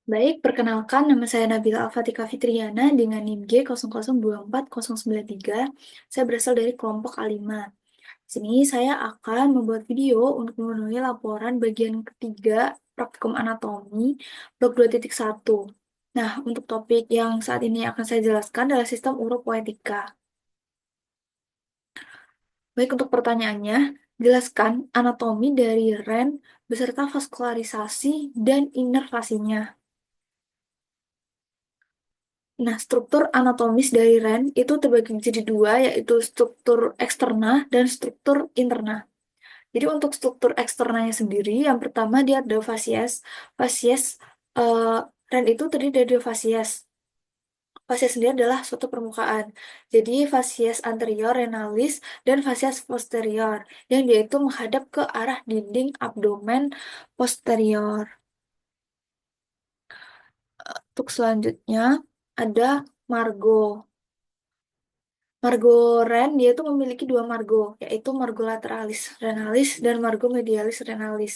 Baik, perkenalkan nama saya Nabila Al-Fatika Fitriana dengan NIM G00240093. Saya berasal dari kelompok A5. Di sini saya akan membuat video untuk memenuhi laporan bagian ketiga praktikum anatomi blok 2.1. Nah, untuk topik yang saat ini akan saya jelaskan adalah sistem uropoetika. Baik, untuk pertanyaannya, jelaskan anatomi dari REN beserta vaskularisasi dan inervasinya. Nah, struktur anatomis dari REN itu terbagi jadi dua, yaitu struktur eksterna dan struktur interna. Jadi untuk struktur eksternanya sendiri, yang pertama dia ada fasies. Fasies eh, REN itu terdiri dari dua fasies. Fasies sendiri adalah suatu permukaan. Jadi fasies anterior renalis dan fasies posterior, yang dia itu menghadap ke arah dinding abdomen posterior. Untuk selanjutnya ada margo. Margo Ren dia tuh memiliki dua margo, yaitu margo lateralis renalis dan margo medialis renalis.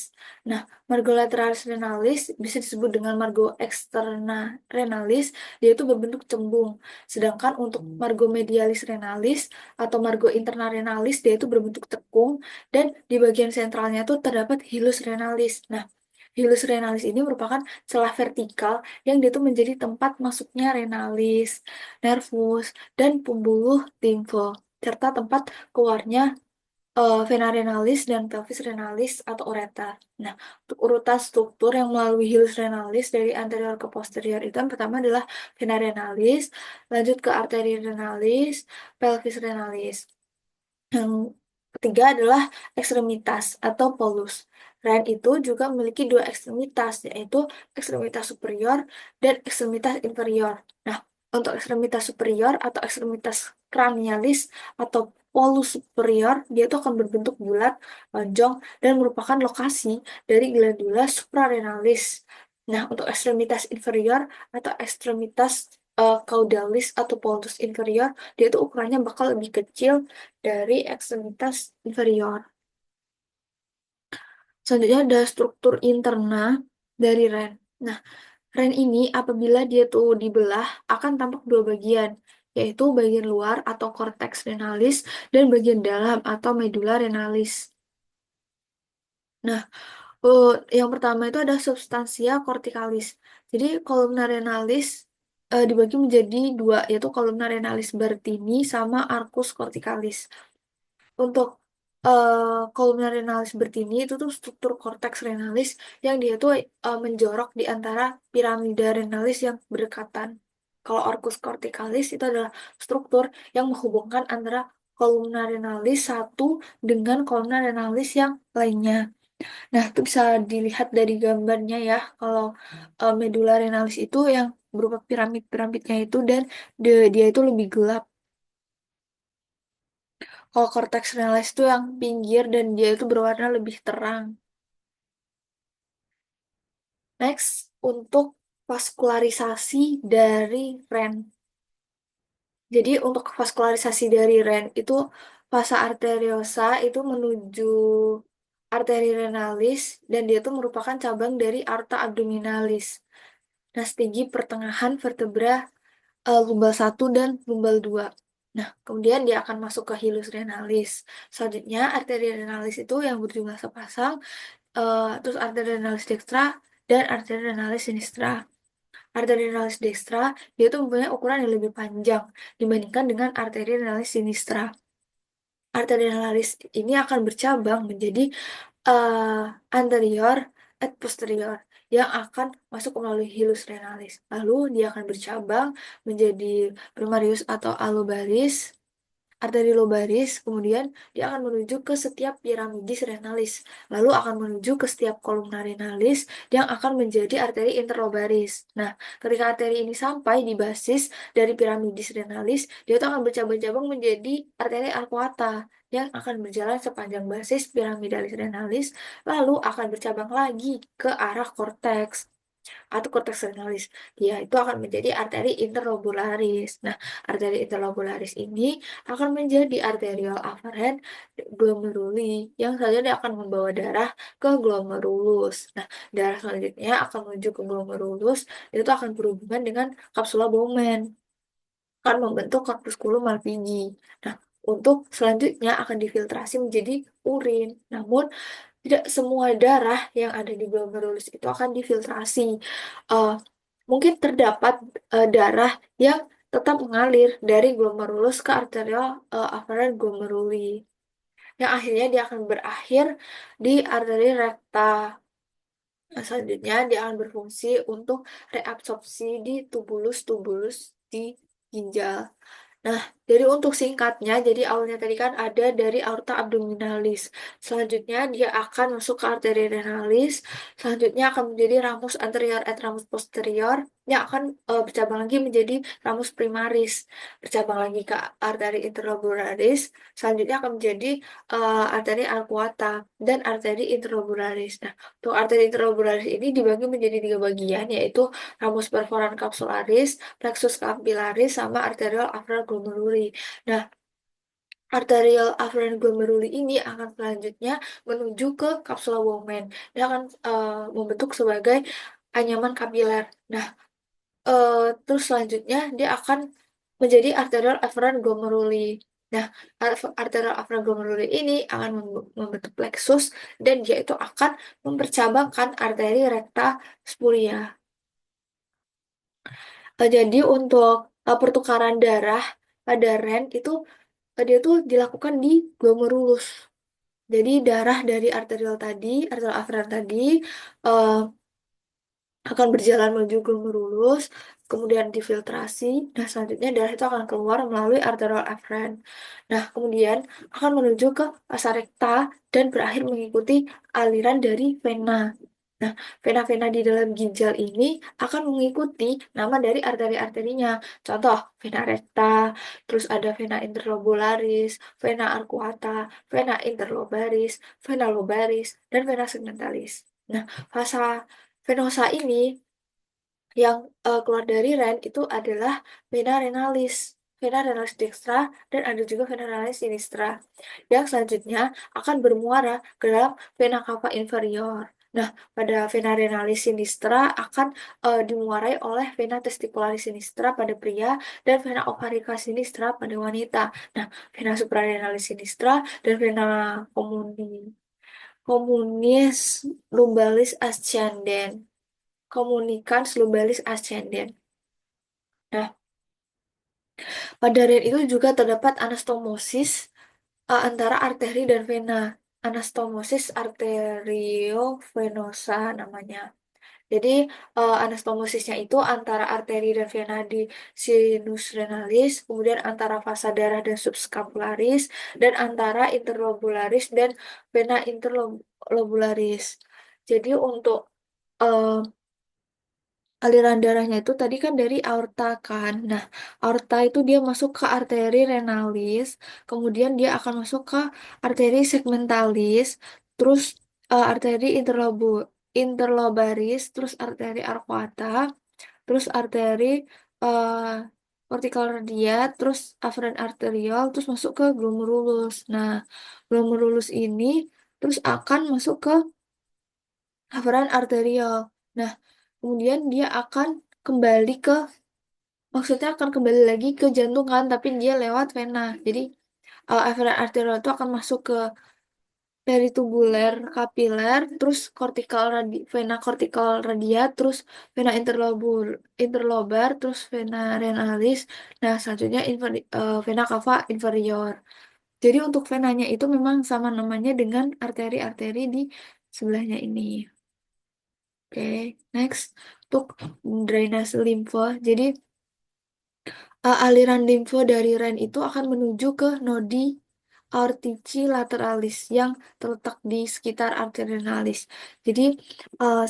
Nah, margo lateralis renalis bisa disebut dengan margo externa renalis, dia itu berbentuk cembung. Sedangkan untuk margo medialis renalis atau margo interna renalis, dia itu berbentuk tekung dan di bagian sentralnya tuh terdapat hilus renalis. Nah, hilus renalis ini merupakan celah vertikal yang dia tuh menjadi tempat masuknya renalis, nervus, dan pembuluh limfe, serta tempat keluarnya vena renalis dan pelvis renalis atau ureter. Nah, untuk urutan struktur yang melalui hilus renalis dari anterior ke posterior itu yang pertama adalah vena renalis, lanjut ke arteri renalis, pelvis renalis. Yang ketiga adalah ekstremitas atau polus. Ren itu juga memiliki dua ekstremitas, yaitu ekstremitas superior dan ekstremitas inferior. Nah, untuk ekstremitas superior atau ekstremitas cranialis atau polus superior, dia itu akan berbentuk bulat, lonjong, dan merupakan lokasi dari glandula suprarenalis. Nah, untuk ekstremitas inferior atau ekstremitas caudalis atau polus inferior, dia itu ukurannya bakal lebih kecil dari ekstremitas inferior. Selanjutnya ada struktur interna dari REN. Nah, REN ini apabila dia tuh dibelah akan tampak dua bagian, yaitu bagian luar atau cortex renalis dan bagian dalam atau medulla renalis. Nah, eh, yang pertama itu ada substansia corticalis. Jadi kolumna renalis dibagi menjadi dua, yaitu kolumna renalis Bartini sama arcus corticalis. Untuk kolumna renalis Bertini itu tuh struktur korteks renalis yang dia tuh menjorok di antara piramida renalis yang berdekatan. Kalau arcus corticalis itu adalah struktur yang menghubungkan antara kolumna renalis satu dengan kolumna renalis yang lainnya. Nah, itu bisa dilihat dari gambarnya ya. Kalau medulla renalis itu yang berupa piramid-piramidnya itu dan dia itu lebih gelap. Kalau cortex renalis itu yang pinggir dan dia itu berwarna lebih terang. Next, untuk vaskularisasi dari REN. Jadi untuk vaskularisasi dari REN itu vasa arteriosa itu menuju arteri renalis dan dia itu merupakan cabang dari arta abdominalis. Nah, stigi pertengahan vertebra lumbal 1 dan lumbal 2. Nah, kemudian dia akan masuk ke hilus renalis. Selanjutnya, arteri renalis itu yang berjumlah sepasang, terus arteri renalis dextra dan arteri renalis sinistra. Arteri renalis dextra, dia tuh mempunyai ukuran yang lebih panjang dibandingkan dengan arteri renalis sinistra. Arteri renalis ini akan bercabang menjadi anterior et posterior yang akan masuk melalui hilus renalis. Lalu dia akan bercabang menjadi primarius atau alobaris, arteri lobaris, kemudian dia akan menuju ke setiap piramidis renalis, lalu akan menuju ke setiap kolumna renalis yang akan menjadi arteri interlobaris. Nah, ketika arteri ini sampai di basis dari piramidis renalis, dia itu akan bercabang-cabang menjadi arteri arcuata yang akan berjalan sepanjang basis piramidalis renalis, lalu akan bercabang lagi ke arah korteks. atau cortex renalis. Dia itu akan menjadi arteri interlobularis. Nah, arteri interlobularis ini akan menjadi arterial afferent glomeruli yang selanjutnya akan membawa darah ke glomerulus. Nah, darah selanjutnya akan menuju ke glomerulus, itu akan berhubungan dengan kapsula Bowman, akan membentuk corpusculum Malpighi. Nah, untuk selanjutnya akan difiltrasi menjadi urin. Namun, tidak semua darah yang ada di glomerulus itu akan difiltrasi. Eh, Mungkin terdapat darah yang tetap mengalir dari glomerulus ke arterial afferent glomeruli, yang akhirnya dia akan berakhir di arteri rekta. Nah, selanjutnya dia akan berfungsi untuk reabsorpsi di tubulus-tubulus di ginjal. Nah, jadi untuk singkatnya, jadi awalnya tadi kan ada dari aorta abdominalis. Selanjutnya dia akan masuk ke arteri renalis. Selanjutnya akan menjadi ramus anterior et ramus posterior yang akan bercabang lagi menjadi ramus primaris. Bercabang lagi ke arteri interlobularis. Selanjutnya akan menjadi arteri arcuata dan arteri interlobularis. Nah, untuk arteri interlobularis ini dibagi menjadi 3 bagian, yaitu ramus perforan capsularis, plexus capillaris, sama arterial afferent glomeruli. Nah, arterial afferent glomeruli ini akan selanjutnya menuju ke kapsula Bowman. Dia akan membentuk sebagai anyaman kapiler. Nah, terus selanjutnya dia akan menjadi arterial afferent glomeruli. Nah, arterial afferent glomeruli ini akan membentuk plexus dan dia itu akan mempercabangkan arteri recta spuria. Jadi untuk pertukaran darah pada REN itu dia tuh dilakukan di glomerulus. Jadi darah dari arterial afferent tadi eh, akan berjalan menuju glomerulus, kemudian difiltrasi. Nah, selanjutnya darah itu akan keluar melalui arterial afferent. Nah, kemudian akan menuju ke vasa recta dan berakhir mengikuti aliran dari vena. Nah, vena-vena di dalam ginjal ini akan mengikuti nama dari arteri-arterinya. Contoh, vena recta, terus ada vena interlobularis, vena arcuata, vena interlobaris, vena lobaris, dan vena segmentalis. Nah, fasa venosa ini yang keluar dari ren itu adalah vena renalis dextra, dan ada juga vena renalis sinistra. Yang selanjutnya akan bermuara ke dalam vena cava inferior. Nah, pada vena renalis sinistra akan dimuarai oleh vena testicularis sinistra pada pria dan vena ovarica sinistra pada wanita. Nah, vena suprarenalis sinistra dan vena communis lumbalis ascendens. Komunikan lumbalis ascendens. Nah, pada ren itu juga terdapat anastomosis antara arteri dan vena. Anastomosis arteriovenosa namanya. Jadi, anastomosisnya itu antara arteri dan vena di sinus renalis, kemudian antara vasa darah dan subscapularis, dan antara interlobularis dan vena interlobularis. Jadi, untuk eh, aliran darahnya itu tadi kan dari aorta kan. Nah, aorta itu dia masuk ke arteri renalis, kemudian dia akan masuk ke arteri segmentalis, terus arteri interlobaris, terus arteri arcuata, terus arteri uh, cortical radiat, terus afferent arterial, terus masuk ke glomerulus. Nah, glomerulus ini terus akan masuk ke afferent arterial. Nah, kemudian dia akan kembali ke, maksudnya akan kembali lagi ke jantung kan, tapi dia lewat vena. Jadi afferent arterial itu akan masuk ke peritubuler kapiler, terus vena cortical radiat, terus vena interlobar, terus vena renalis. Nah, selanjutnya vena cava inferior. Jadi untuk venanya itu memang sama namanya dengan arteri-arteri di sebelahnya ini. Oke, next untuk drainase limfa. Jadi aliran limfa dari ren itu akan menuju ke nodi aortici lateralis yang terletak di sekitar arteri renalis. Jadi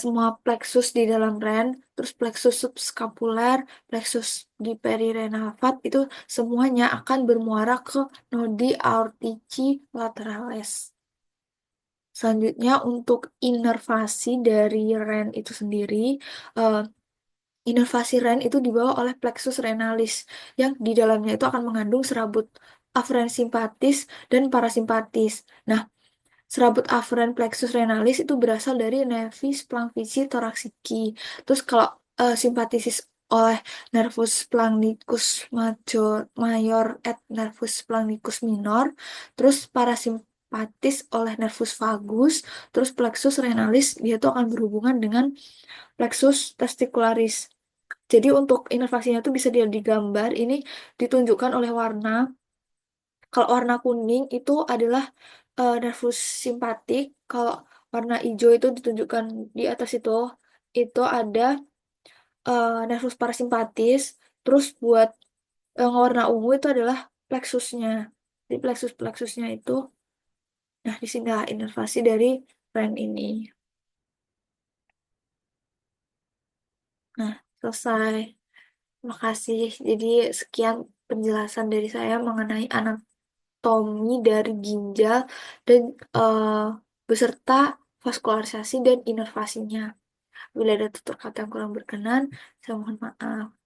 semua plexus di dalam ren, terus plexus subscapular, plexus di perirenal fat itu semuanya akan bermuara ke nodi aortici lateralis. Selanjutnya untuk inervasi dari REN itu sendiri, eh, inervasi REN itu dibawa oleh plexus renalis yang di dalamnya itu akan mengandung serabut aferen simpatis dan parasimpatis. Nah, serabut aferen plexus renalis itu berasal dari nervi splangvici thoracici. Terus kalau simpatisis oleh nervus splagnicus mayor et nervus splagnicus minor, terus parasimpatis oleh nervus vagus, terus plexus renalis dia itu akan berhubungan dengan plexus testicularis. Jadi untuk inervasinya itu bisa dia digambar, ini ditunjukkan oleh warna. Kalau warna kuning itu adalah nervus simpatik. Kalau warna hijau itu ditunjukkan di atas itu ada nervus parasimpatis. Terus buat yang warna ungu itu adalah plexusnya. Di plexus-plexusnya itu, nah disinilah inervasi dari REN ini. Nah, selesai. Terima kasih. Jadi sekian penjelasan dari saya mengenai anatomi dari ginjal dan eh, beserta vaskularisasi dan inervasinya. Bila ada tutur kata yang kurang berkenan, saya mohon maaf.